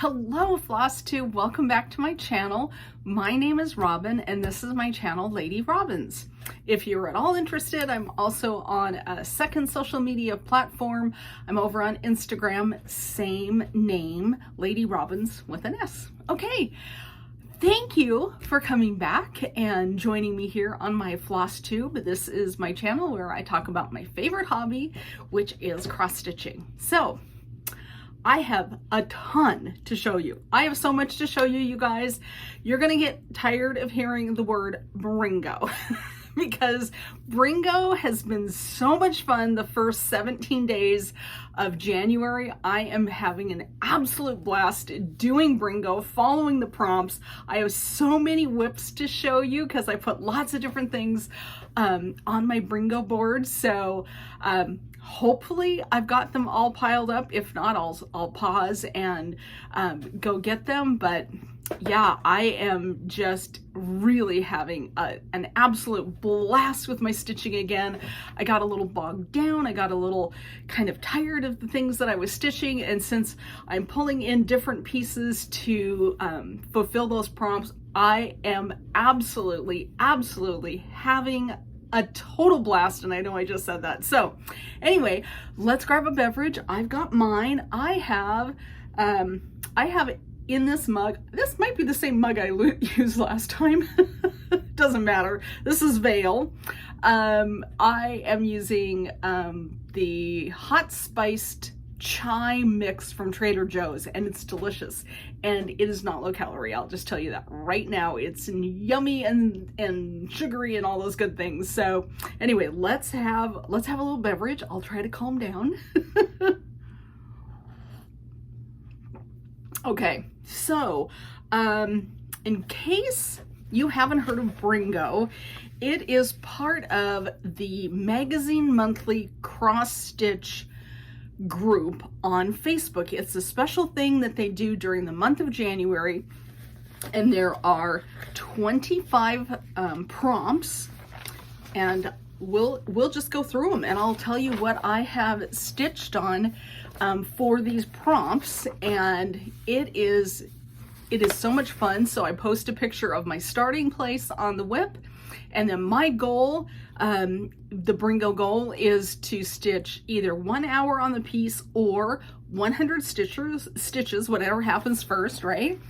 Hello FlossTube, welcome back to my channel. My name is Robin and this is my channel, Lady Robins. If you're at all interested, I'm also on a second social media platform. I'm over on Instagram, same name, Lady Robins with an S. Okay, thank you for coming back and joining me here on my FlossTube. This is my channel where I talk about my favorite hobby, which is cross stitching. So, I have a ton to show you. I have so much to show you, you guys. You're gonna get tired of hearing the word Brringo because Brringo has been so much fun the first 17 days of January. I am having an absolute blast doing Brringo, following the prompts. I have so many whips to show you because I put lots of different things on my Brringo board. So, hopefully I've got them all piled up. If not, I'll pause and go get them. But yeah, I am just really having an absolute blast with my stitching again. I got a little bogged down. I got a little kind of tired of the things that I was stitching. And since I'm pulling in different pieces to fulfill those prompts, I am absolutely having a total blast, and I know I just said that. So anyway, let's grab a beverage. I've got mine. I have in this mug, this might be the same mug I used last time. Doesn't matter. This is Vale. I am using the hot spiced chai mix from Trader Joe's, and it's delicious, and it is not low calorie. I'll just tell you that right now. It's yummy and sugary and all those good things. So anyway, let's have a little beverage. I'll try to calm down. Okay, so in case you haven't heard of Brringo, it is part of the Magazine Monthly cross stitch group on Facebook. It's a special thing that they do during the month of January, and there are 25 prompts, and we'll just go through them and I'll tell you what I have stitched on for these prompts, and it is so much fun. So I post a picture of my starting place on the whip, and then my goal, the Brringo goal, is to stitch either 1 hour on the piece or 100 stitches, whatever happens first, right?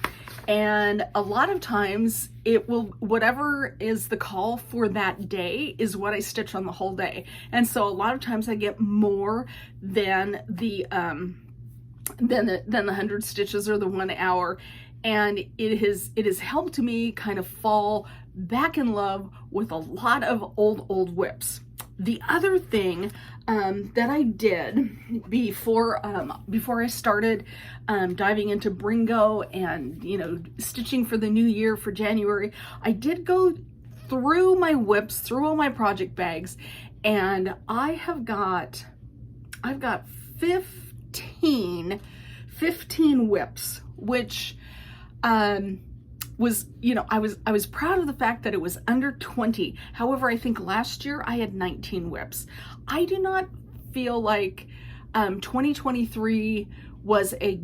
And a lot of times it will, whatever is the call for that day is what I stitch on the whole day. And so a lot of times I get more than the 100 stitches or the 1 hour. And it has helped me kind of fall back in love with a lot of old whips. The other thing that I did before I started diving into Brringo and stitching for the new year for January, I did go through my whips, through all my project bags, and I've got 15 whips, which was, I was proud of the fact that it was under 20. However, I think last year I had 19 whips. I do not feel like 2023 was a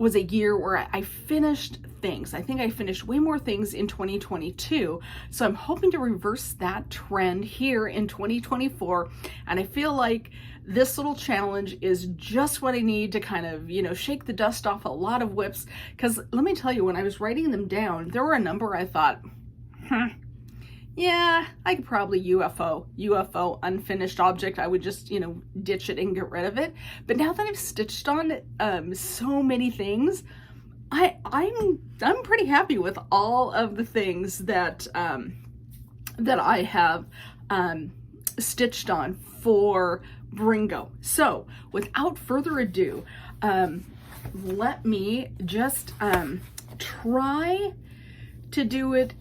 year where I finished things. I think I finished way more things in 2022. So I'm hoping to reverse that trend here in 2024. And I feel like this little challenge is just what I need to kind of, shake the dust off a lot of whips. Because let me tell you, when I was writing them down, there were a number I thought, yeah, I could probably UFO, unfinished object. I would just, ditch it and get rid of it. But now that I've stitched on so many things, I'm pretty happy with all of the things that that I have stitched on for Brringo. So without further ado, let me just try to do it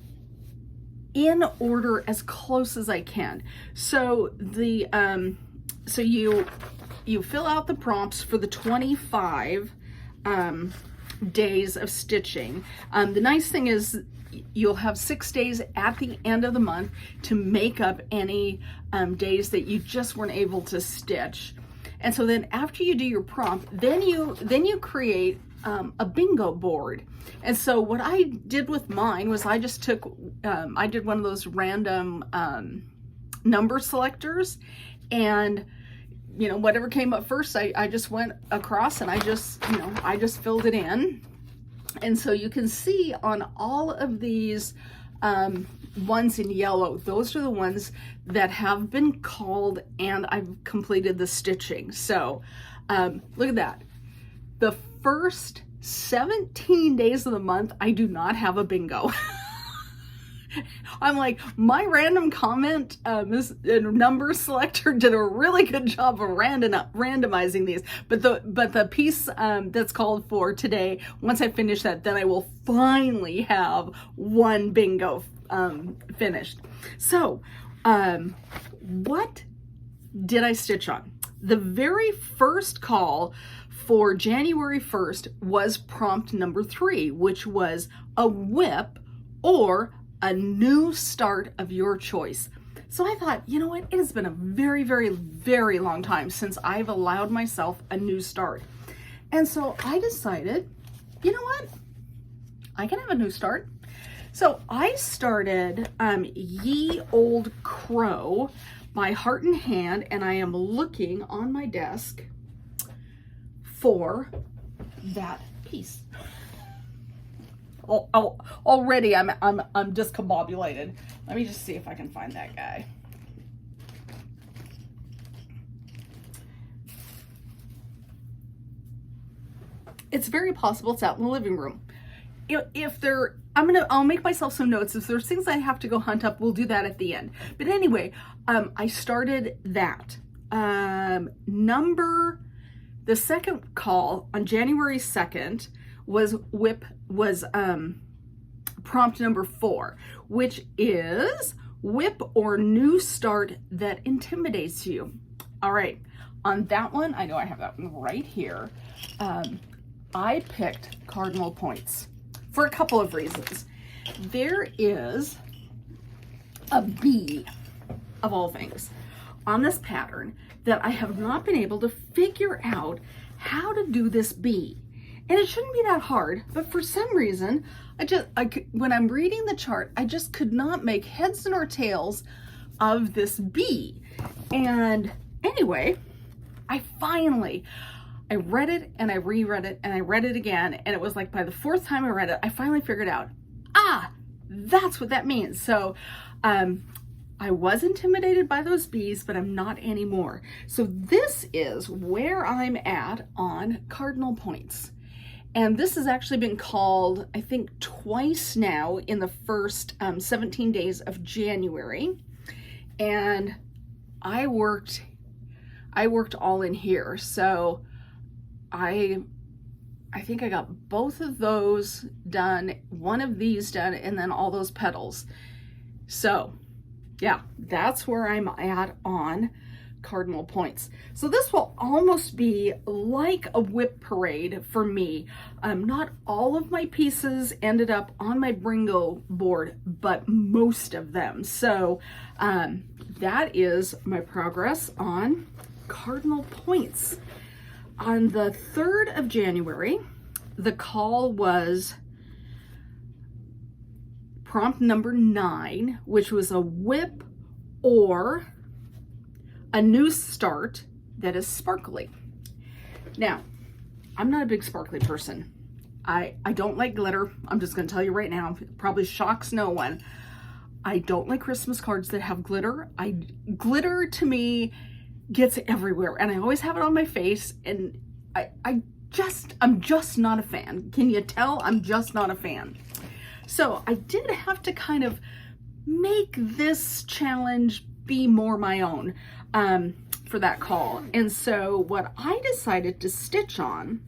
in order as close as I can. So the so you fill out the prompts for the 25 days of stitching. The nice thing is you'll have 6 days at the end of the month to make up any days that you just weren't able to stitch. And so then after you do your prompt, then you create a bingo board. And so what I did with mine was I just took, I did one of those random number selectors, and you know, whatever came up first, I just went across and I just filled it in. And so you can see on all of these ones in yellow, those are the ones that have been called and I've completed the stitching. So look at that. The first 17 days of the month, I do not have a bingo. I'm like, my random comment number selector did a really good job of randomizing these, but the piece that's called for today, once I finish that, then I will finally have one bingo finished. So what did I stitch on? The very first call for January 1st was prompt number 3, which was a whip or a new start of your choice. So I thought, you know what? It has been a very, very, very long time since I've allowed myself a new start. And so I decided, you know what? I can have a new start. So I started Ye Old Crow by Heart and Hand, and I am looking on my desk for that piece. Already I'm discombobulated. Let me just see if I can find that guy. It's very possible it's out in the living room. If there, I'll make myself some notes. If there's things I have to go hunt up, we'll do that at the end. But anyway, I started that. The second call on January 2nd was prompt number 4, which is whip or new start that intimidates you. All right, on that one, I know I have that one right here. I picked cardinal points for a couple of reasons. There is a bee, of all things, on this pattern that I have not been able to figure out how to do this bee. And it shouldn't be that hard, but for some reason, when I'm reading the chart, I just could not make heads nor tails of this bee. And anyway, I read it and I reread it and I read it again. And it was like by the 4th time I read it, I finally figured out, that's what that means. So I was intimidated by those bees, but I'm not anymore. So this is where I'm at on cardinal points. And this has actually been called, I think, twice now in the first 17 days of January. And I worked all in here. So I think I got both of those done, one of these done, and then all those petals. So yeah, that's where I'm at on cardinal points. So this will almost be like a whip parade for me. Not all of my pieces ended up on my Brringo board, but most of them. So that is my progress on cardinal points. On the 3rd of January, the call was prompt number 9, which was a whip or a new start that is sparkly. Now, I'm not a big sparkly person. I don't like glitter. I'm just going to tell you right now, it probably shocks no one. I don't like Christmas cards that have glitter. Glitter to me gets everywhere, and I always have it on my face, and I'm just not a fan. Can you tell? I'm just not a fan. So I did have to kind of make this challenge be more my own for that call. And so what I decided to stitch on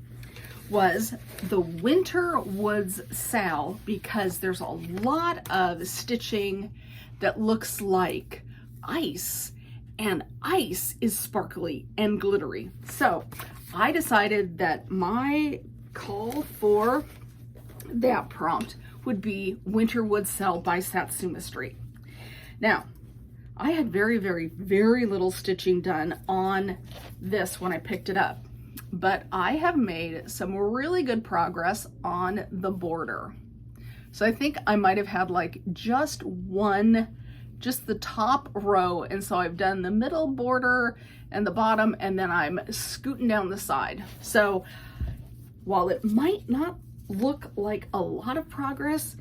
was the Winter Woods Sal, because there's a lot of stitching that looks like ice, and ice is sparkly and glittery. So I decided that my call for that prompt would be Winter Woods Sal by Satsuma Street. Now, I had very, very, very little stitching done on this when I picked it up, but I have made some really good progress on the border. So I think I might have had like just the top row, and so I've done the middle border and the bottom, and then I'm scooting down the side. So while it might not look like a lot of progress,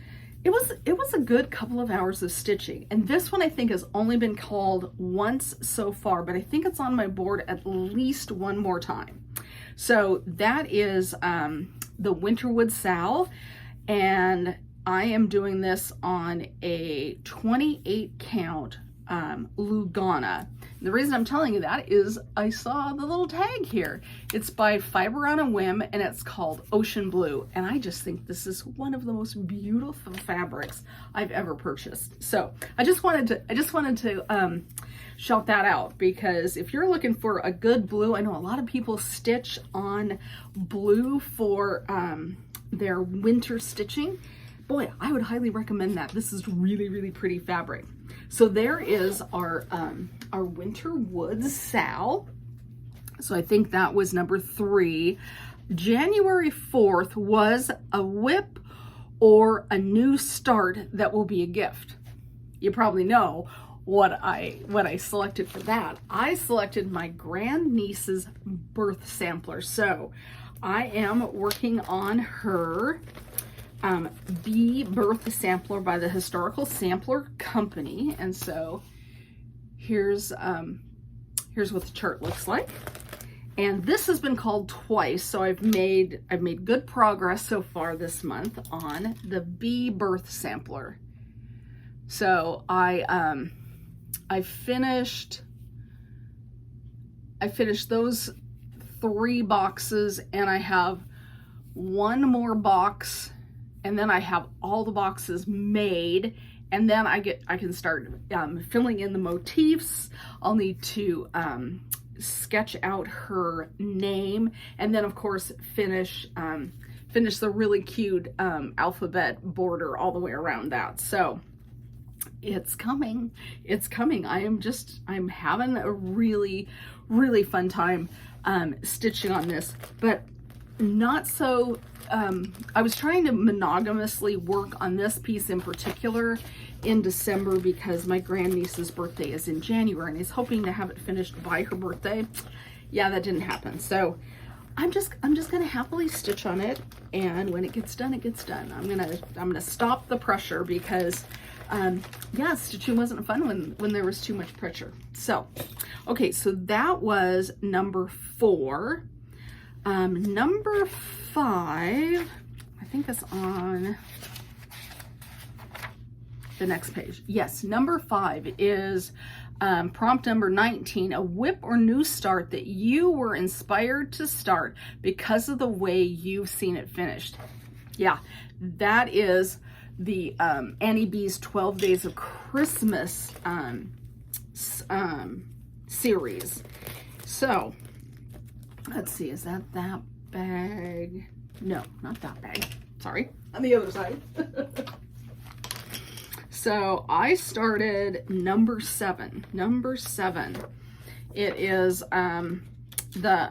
it was a good couple of hours of stitching. And this one I think has only been called once so far, but I think it's on my board at least one more time. So that is the Winterwood Sow, and I am doing this on a 28 count Lugana. The reason I'm telling you that is I saw the little tag here. It's by Fiber on a Whim, and it's called Ocean Blue. And I just think this is one of the most beautiful fabrics I've ever purchased. So I just wanted to shout that out, because if you're looking for a good blue, I know a lot of people stitch on blue for their winter stitching. Boy, I would highly recommend that. This is really, really pretty fabric. So there is our Winterwood Sow. So I think that was number 3. January 4th was a whip or a new start that will be a gift. You probably know what I selected for that. I selected my grandniece's birth sampler. So I am working on her Bee birth sampler by the Historical Sampler Company, and so here's what the chart looks like. And this has been called twice, so I've made good progress so far this month on the Bee birth sampler. So I finished those 3 boxes, and I have one more box, and then I have all the boxes made, and then I can start filling in the motifs. I'll need to sketch out her name, and then of course finish the really cute alphabet border all the way around that. So it's coming. I'm having a really, really fun time stitching on this, but not so. I was trying to monogamously work on this piece in particular in December because my grandniece's birthday is in January, and he's hoping to have it finished by her birthday. Yeah, that didn't happen. So I'm just gonna happily stitch on it, and when it gets done, it gets done. I'm gonna stop the pressure because yeah, stitching wasn't fun when there was too much pressure. So okay, so that was number 4. Number 5, I think it's on the next page. Yes, number 5 is prompt number 19, a whip or new start that you were inspired to start because of the way you've seen it finished. Yeah, that is the Annie B's 12 Days of Christmas series. So let's see, is that bag? No, not that bag. Sorry, on the other side. So I started number 7. Number 7. It is the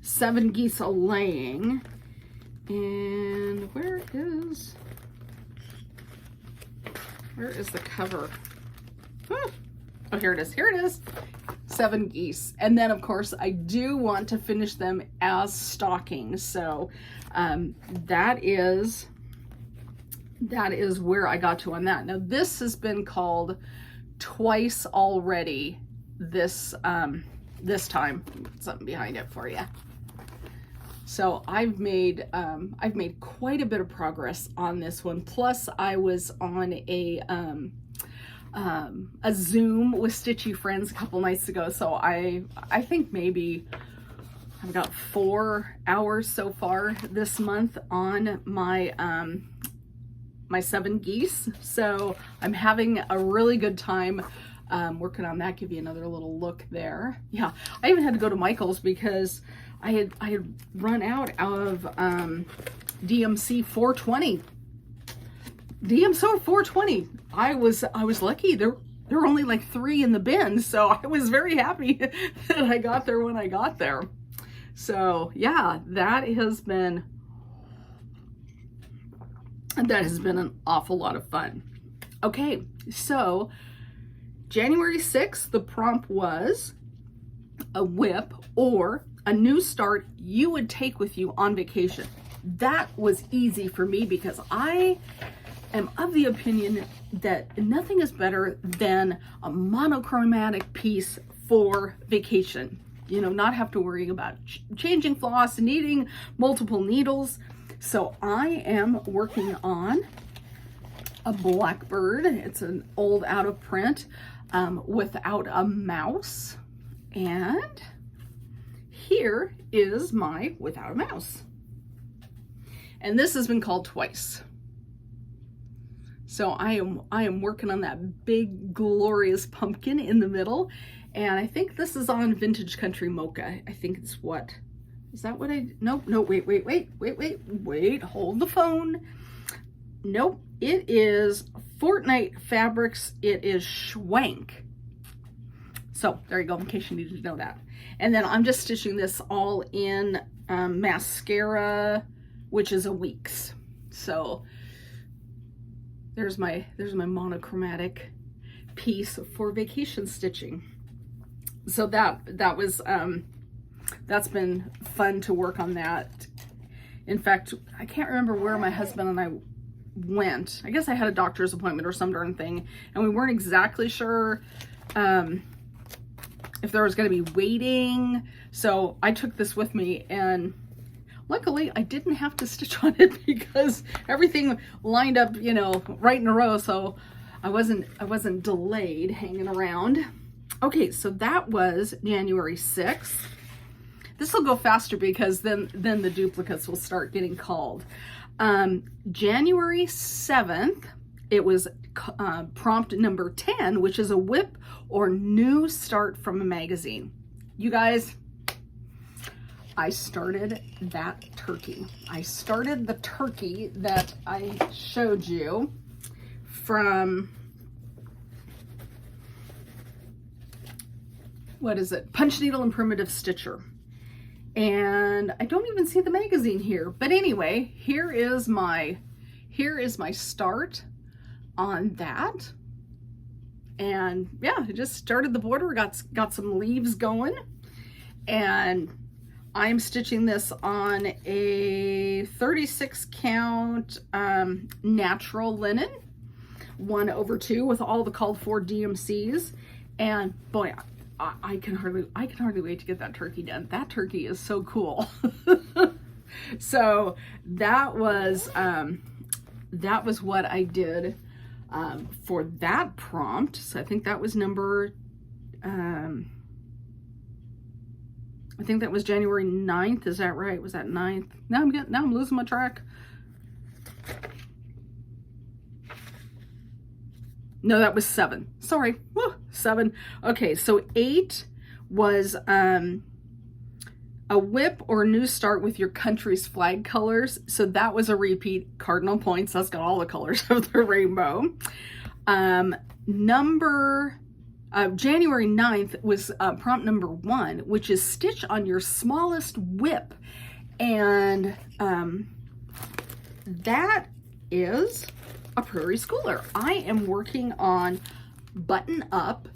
7 Geese A-Laying. And where is the cover? Oh, here it is. Here it is. 7 geese. And then of course I do want to finish them as stockings. So that is where I got to on that. Now this has been called twice already this time. Put something behind it for you. So I've made quite a bit of progress on this one. Plus I was on a Zoom with Stitchy Friends a couple nights ago, so I think maybe I've got 4 hours so far this month on my my 7 geese. So I'm having a really good time working on that. Give you another little look there. Yeah, I even had to go to Michael's because I had run out of DMC 420. DMC 420. I was lucky. There there were only like 3 in the bin. So I was very happy that I got there when I got there. So yeah, that has been an awful lot of fun. Okay, so January 6th, the prompt was a whip or a new start you would take with you on vacation. That was easy for me because I am of the opinion that nothing is better than a monochromatic piece for vacation. You know, not have to worry about changing floss, needing multiple needles. So I am working on a Blackbird. It's an old out of print without a mouse. And here is my without a mouse. And this has been called twice. So I am working on that big glorious pumpkin in the middle. And I think this is on Vintage Country Mocha. I think it's what, is that what I, nope, no, wait, hold the phone. Nope, it is Fortnite Fabrics. It is Schwank. So there you go, in case you needed to know that. And then I'm just stitching this all in mascara, which is a week's. So there's my monochromatic piece for vacation stitching. So that was that's been fun to work on that. In fact, I can't remember where my husband and I went. I guess I had a doctor's appointment or some darn thing, and we weren't exactly sure if there was going to be waiting. So I took this with me, and luckily I didn't have to stitch on it because everything lined up, you know, right in a row. So I wasn't delayed hanging around. Okay, so that was January 6th. This will go faster because then the duplicates will start getting called. January 7th, it was prompt number 10, which is a whip or new start from a magazine. You guys, I started that turkey. I started the turkey that I showed you from, what is it? Punch Needle and Primitive Stitcher. And I don't even see the magazine here. But anyway, here is my start on that. And yeah, I just started the border, got some leaves going. And I'm stitching this on a 36 count natural linen, 1/2 with all the called for DMCs. And boy, I can hardly wait to get that turkey done. That turkey is so cool. So that was what I did for that prompt. So I think that was number I think that was January 9th. Is that right? Was that 9th? Now I'm losing my track. No, that was 7. Sorry. Woo, 7. Okay, so 8 was a whip or new start with your country's flag colors. So that was a repeat, cardinal points. That's got all the colors of the rainbow. January 9th was prompt number 1, which is stitch on your smallest whip. And that is a Prairie Schooler. I am working on Button Up,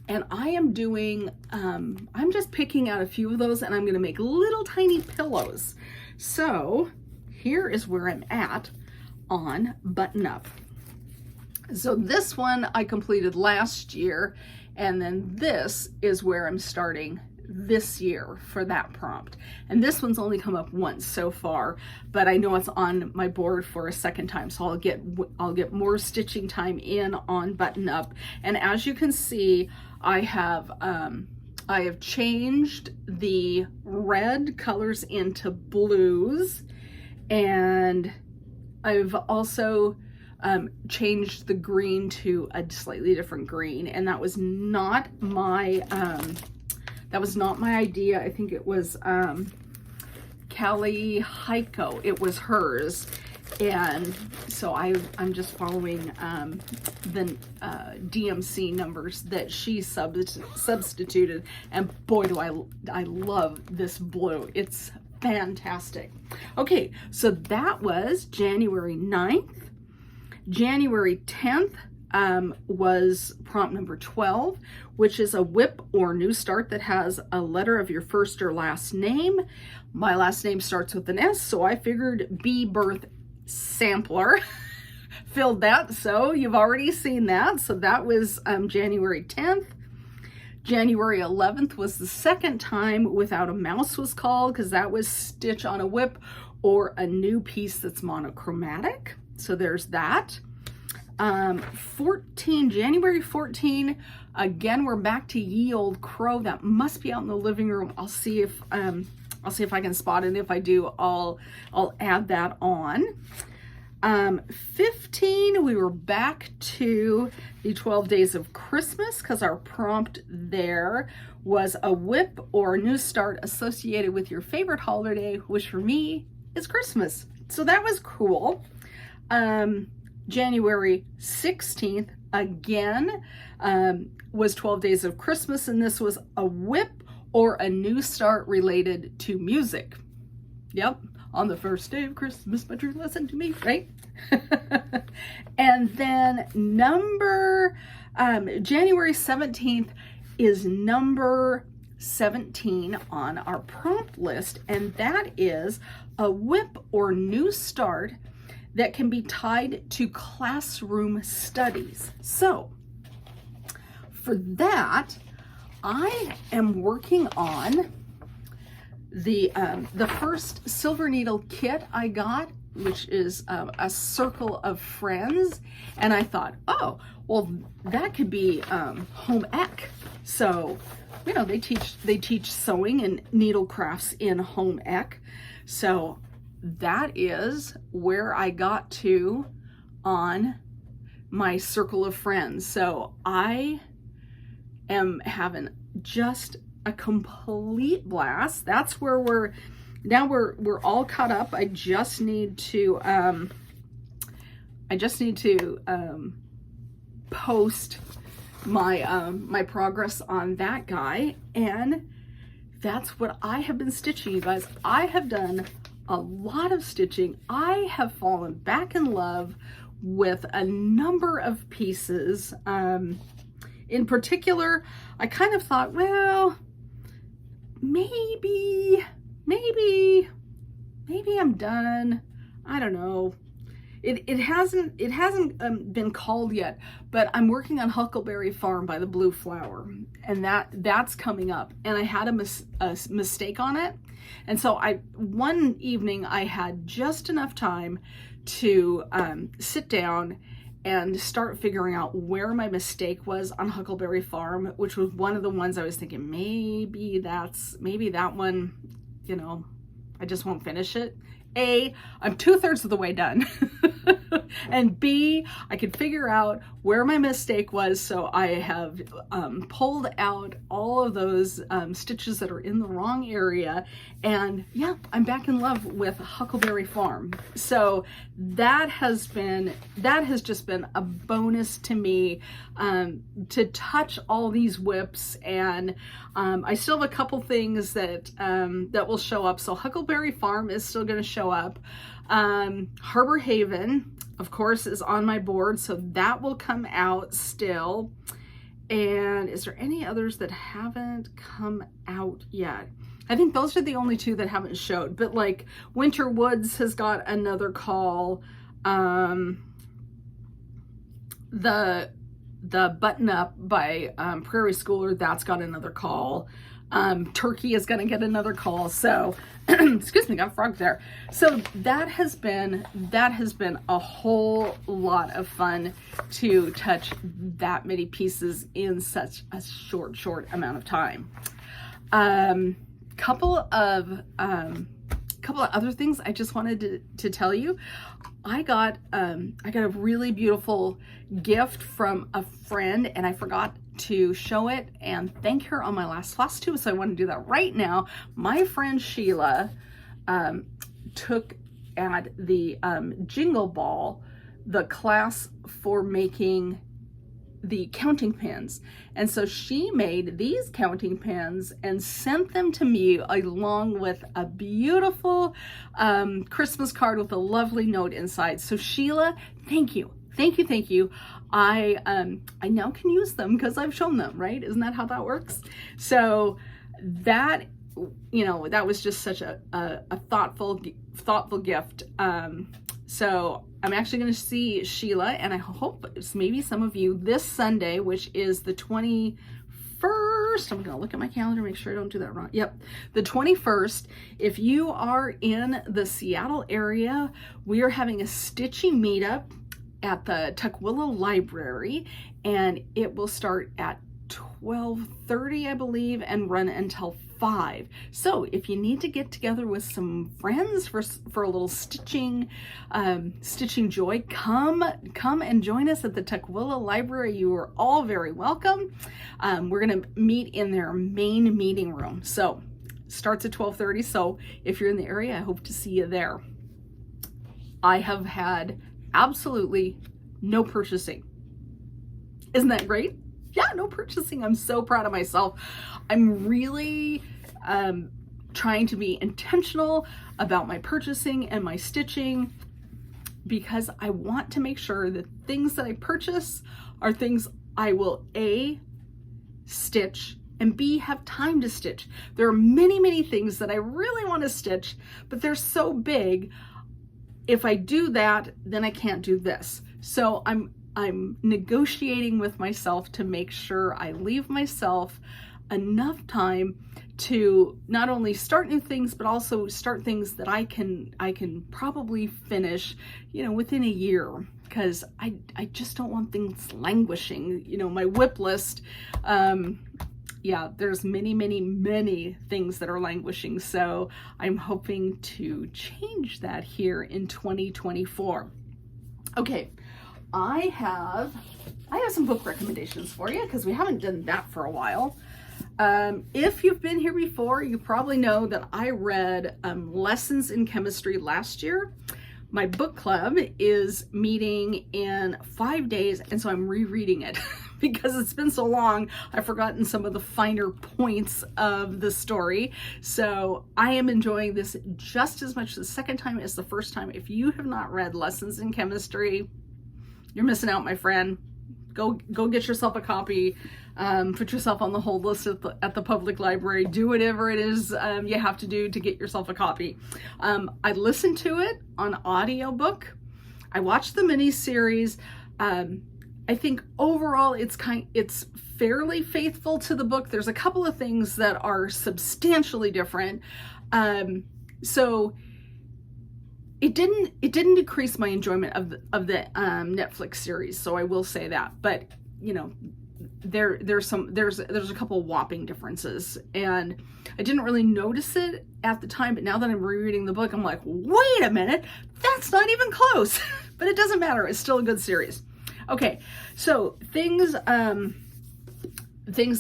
and I am doing, I'm just picking out a few of those, and I'm gonna make little tiny pillows. So here is where I'm at on Button Up. So this one I completed last year, and then this is where I'm starting this year for that prompt. And this one's only come up once so far, but I know it's on my board for a second time, so I'll get more stitching time in on Button Up. And as you can see, I have changed the red colors into blues, and I've also changed the green to a slightly different green, and that was not my idea. I think it was Callie Heiko. It was hers, And so I'm just following the DMC numbers that she substituted, and boy, do I love this blue. It's fantastic. Okay, so that was January 9th. January 10th was prompt number 12, which is a whip or new start that has a letter of your first or last name. My last name starts with an S, so I figured B birth sampler filled that. So you've already seen that. So that was January 10th. January 11th was the second time Without a Mouse was called, because that was stitch on a whip or a new piece that's monochromatic. So there's that. 14, January 14, again, we're back to Ye Old Crow. That must be out in the living room. I'll see if I can spot it. If I do, I'll add that on. 15, we were back to the 12 Days of Christmas, because our prompt there was a whip or a new start associated with your favorite holiday, which for me is Christmas. So that was cool. January 16th, again, was 12 Days of Christmas, and this was a whip or a new start related to music. Yep, on the first day of Christmas, my true love sent to me, right? And then January 17th is number 17 on our prompt list, and that is a whip or new start that can be tied to classroom studies. So for that, I am working on the first silver needle kit I got, which is a circle of friends. And I thought, oh, well, that could be home ec. So, you know, they teach sewing and needle crafts in home ec. So that is where I got to on my circle of friends. So I am having just a complete blast. That's where we're all caught up. I just need to post my my progress on that guy, and that's what I have been stitching, you guys. I have done a lot of stitching. I have fallen back in love with a number of pieces. In particular, I kind of thought, well, maybe I'm done. I don't know. It hasn't been called yet, but I'm working on Huckleberry Farm by the Blue Flower, and that's coming up. And I had a mistake on it, and so one evening I had just enough time to sit down and start figuring out where my mistake was on Huckleberry Farm, which was one of the ones I was thinking maybe that one, you know, I just won't finish it. A, I'm 2/3 of the way done. And B, I could figure out where my mistake was, so I have pulled out all of those stitches that are in the wrong area, and yeah, I'm back in love with Huckleberry Farm. So that has just been a bonus to me, to touch all these whips, and I still have a couple things that will show up. So Huckleberry Farm is still going to show up. Harbor Haven, of course, is on my board, so that will come out still. And is there any others that haven't come out yet? I think those are the only two that haven't showed, but like Winter Woods has got another call. The Button Up by Prairie Schooler, that's got another call. Turkey is going to get another call. So, excuse me, got a frog there. So that has been a whole lot of fun to touch that many pieces in such a short amount of time. Couple of other things I just wanted to tell you. I got a really beautiful gift from a friend, and I forgot to show it and thank her on my last FlossTube, so I want to do that right now. My friend Sheila took at the Jingle Ball the class for making the counting pins. And so she made these counting pins and sent them to me along with a beautiful Christmas card with a lovely note inside. So Sheila, thank you. Thank you, thank you. I now can use them because I've shown them, right? Isn't that how that works? So that, you know, that was just such a thoughtful gift. So I'm actually going to see Sheila, and I hope it's maybe some of you this Sunday, which is the 21st. I'm going to look at my calendar, make sure I don't do that wrong. Yep, the 21st. If you are in the Seattle area, we are having a stitching meetup at the Tukwila Library, and it will start at 12:30, I believe, and run until 5. So if you need to get together with some friends for a little stitching joy, come and join us at the Tukwila Library. You are all very welcome. We're going to meet in their main meeting room. So starts at 12:30. So if you're in the area, I hope to see you there. I have had absolutely no purchasing. Isn't that great? Yeah, no purchasing. I'm so proud of myself. I'm really trying to be intentional about my purchasing and my stitching, because I want to make sure that things that I purchase are things I will A, stitch, and B, have time to stitch. There are many, many things that I really want to stitch, but they're so big. If I do that, then I can't do this. So I'm negotiating with myself to make sure I leave myself enough time to not only start new things, but also start things that I can probably finish, you know, within a year, because I just don't want things languishing. You know, my whip list, yeah, there's many things that are languishing. So I'm hoping to change that here in 2024. Okay, I have some book recommendations for you, because we haven't done that for a while. If you've been here before, you probably know that I read Lessons in Chemistry last year. My book club is meeting in 5 days, and so I'm rereading it because it's been so long, I've forgotten some of the finer points of the story. So I am enjoying this just as much the second time as the first time. If you have not read Lessons in Chemistry, you're missing out, my friend. Go get yourself a copy. Put yourself on the hold list at the public library. Do whatever it is you have to do to get yourself a copy. I listened to it on audiobook. I watched the miniseries. I think overall it's fairly faithful to the book. There's a couple of things that are substantially different. So it didn't decrease my enjoyment of the Netflix series. So I will say that, but you know, there's a couple whopping differences, and I didn't really notice it at the time, but now that I'm rereading the book, I'm like, wait a minute, that's not even close. But it doesn't matter, it's still a good series. Okay, so things that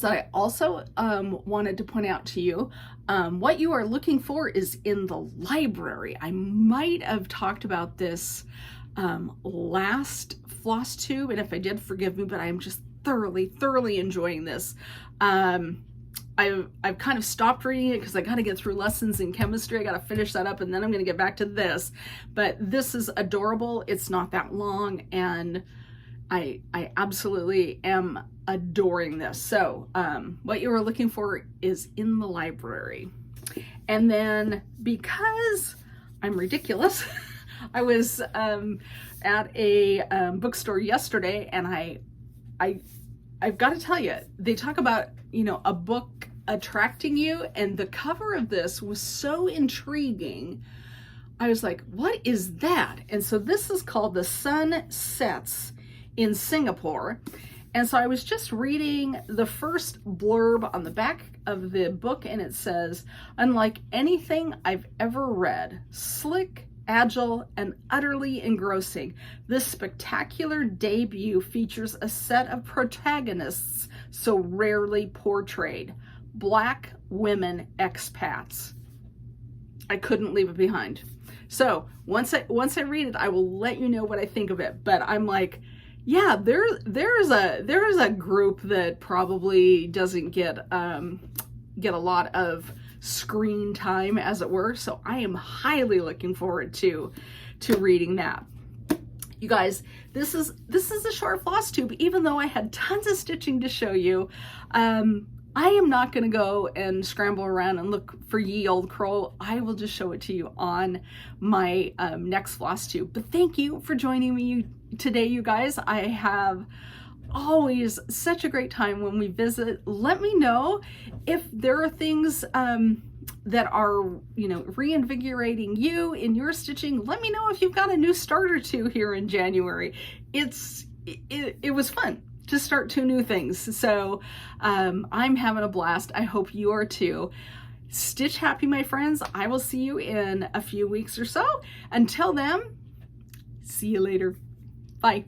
I also wanted to point out to you, what you are looking for is in the library. I might have talked about this last FlossTube, and if I did, forgive me, but I am just thoroughly enjoying this. I've kind of stopped reading it because I got to get through Lessons in Chemistry. I got to finish that up, and then I'm going to get back to this. But this is adorable. It's not that long, and I absolutely am adoring this. So what you are looking for is in the library. And then, because I'm ridiculous, I was at a bookstore yesterday, and I've got to tell you, they talk about, you know, a book attracting you, and the cover of this was so intriguing. I was like, what is that? And so this is called The Sun Sets in Singapore. And so I was just reading the first blurb on the back of the book, and it says, unlike anything I've ever read, slick, agile, and utterly engrossing, this spectacular debut features a set of protagonists so rarely portrayed: Black women expats. I couldn't leave it behind. So once I read it, I will let you know what I think of it. But I'm like, yeah, there's a group that probably doesn't get a lot of screen time, as it were. So I am highly looking forward to reading that. You guys, this is a short floss tube. Even though I had tons of stitching to show you, I am not going to go and scramble around and look for ye old crow. I will just show it to you on my next floss tube. But thank you for joining me today, you guys. I have always such a great time when we visit. Let me know if there are things that are, reinvigorating you in your stitching. Let me know if you've got a new start or two here in January. It was fun to start 2 new things. So I'm having a blast. I hope you are too. Stitch happy, my friends. I will see you in a few weeks or so. Until then, see you later. Bye.